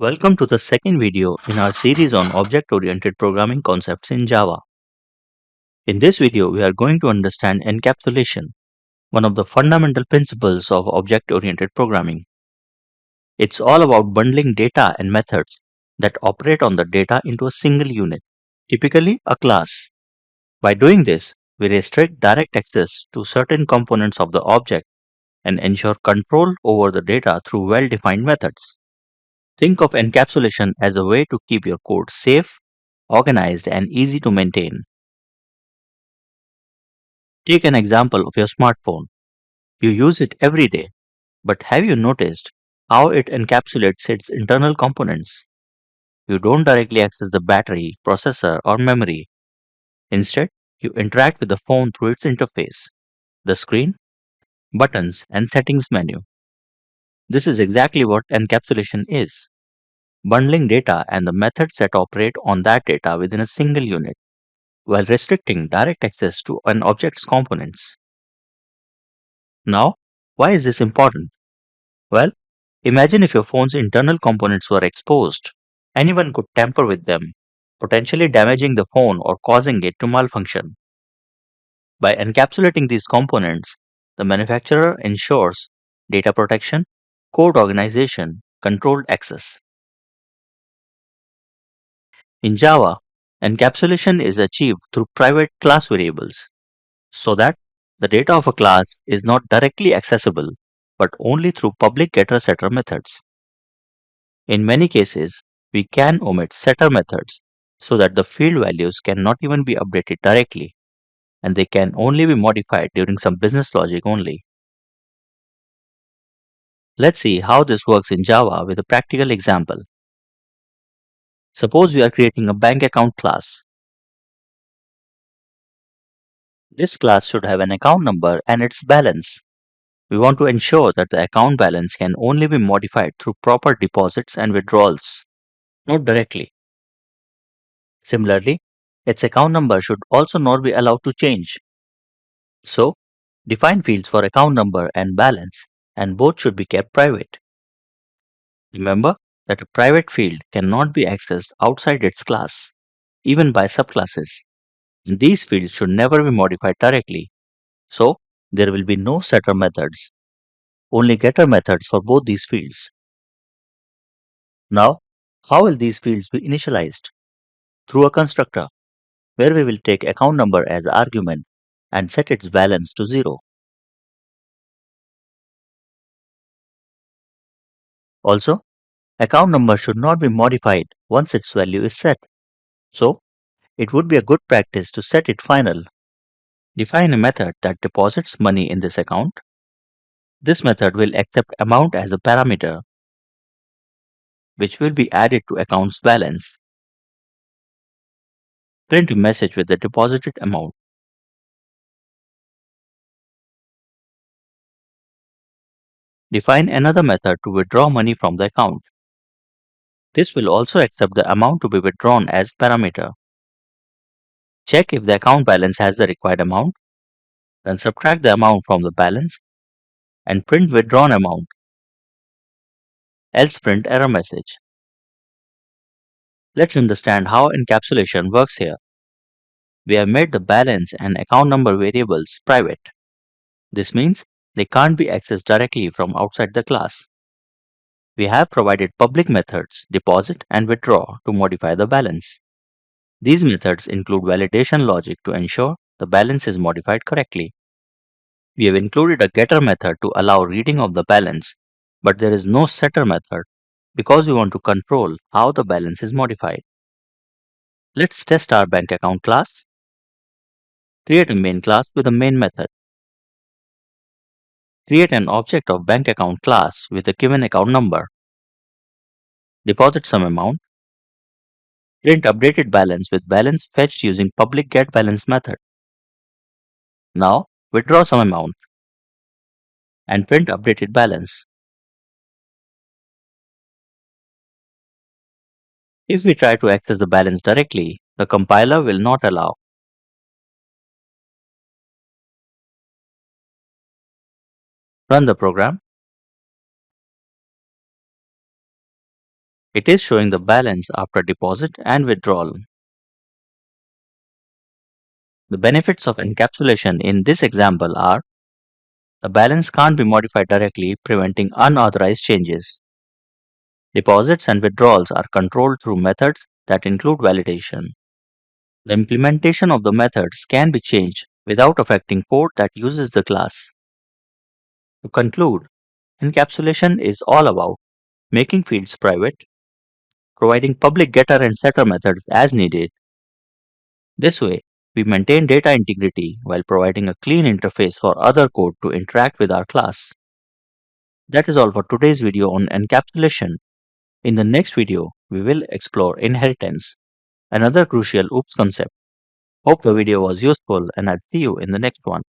Welcome to the second video in our series on object-oriented programming concepts in Java. In this video, we are going to understand encapsulation, one of the fundamental principles of object-oriented programming. It's all about bundling data and methods that operate on the data into a single unit, typically a class. By doing this, we restrict direct access to certain components of the object and ensure control over the data through well-defined methods. Think of encapsulation as a way to keep your code safe, organized, and easy to maintain. Take an example of your smartphone. You use it every day, but have you noticed how it encapsulates its internal components? You don't directly access the battery, processor, or memory. Instead, you interact with the phone through its interface, the screen, buttons, and settings menu. This is exactly what encapsulation is: bundling data and the methods that operate on that data within a single unit, while restricting direct access to an object's components. Now, why is this important? Well, imagine if your phone's internal components were exposed. Anyone could tamper with them, potentially damaging the phone or causing it to malfunction. By encapsulating these components, the manufacturer ensures data protection, code organization, controlled access. In Java, encapsulation is achieved through private class variables, so that the data of a class is not directly accessible but only through public getter-setter methods. In many cases, we can omit setter methods so that the field values cannot even be updated directly, and they can only be modified during some business logic only. Let's see how this works in Java with a practical example. Suppose we are creating a bank account class. This class should have an account number and its balance. We want to ensure that the account balance can only be modified through proper deposits and withdrawals, not directly. Similarly, its account number should also not be allowed to change. So, define fields for account number and balance, and both should be kept private. Remember that a private field cannot be accessed outside its class, even by subclasses. These fields should never be modified directly. So, there will be no setter methods, only getter methods for both these fields. Now, how will these fields be initialized? Through a constructor, where we will take account number as argument and set its balance to 0. Also, account number should not be modified once its value is set. So, it would be a good practice to set it final. Define a method that deposits money in this account. This method will accept amount as a parameter, which will be added to account's balance. Print a message with the deposited amount. Define another method to withdraw money from the account. This will also accept the amount to be withdrawn as parameter. Check if the account balance has the required amount, then subtract the amount from the balance and print withdrawn amount, else print error message. Let's understand how encapsulation works here. We have made the balance and account number variables private. This means they can't be accessed directly from outside the class. We have provided public methods deposit and withdraw to modify the balance. These methods include validation logic to ensure the balance is modified correctly. We have included a getter method to allow reading of the balance, but there is no setter method because we want to control how the balance is modified. Let's test our bank account class. Create a main class with a main method. Create an object of bank account class with a given account number. Deposit some amount. Print updated balance with balance fetched using public getBalance method. Now withdraw some amount and print updated balance. If we try to access the balance directly, the compiler will not allow. Run the program. It is showing the balance after deposit and withdrawal. The benefits of encapsulation in this example are: the balance can't be modified directly, preventing unauthorized changes. Deposits and withdrawals are controlled through methods that include validation. The implementation of the methods can be changed without affecting code that uses the class. To conclude, encapsulation is all about making fields private, providing public getter and setter methods as needed. This way, we maintain data integrity while providing a clean interface for other code to interact with our class. That is all for today's video on encapsulation. In the next video, we will explore inheritance, another crucial OOPS concept. Hope the video was useful and I'll see you in the next one.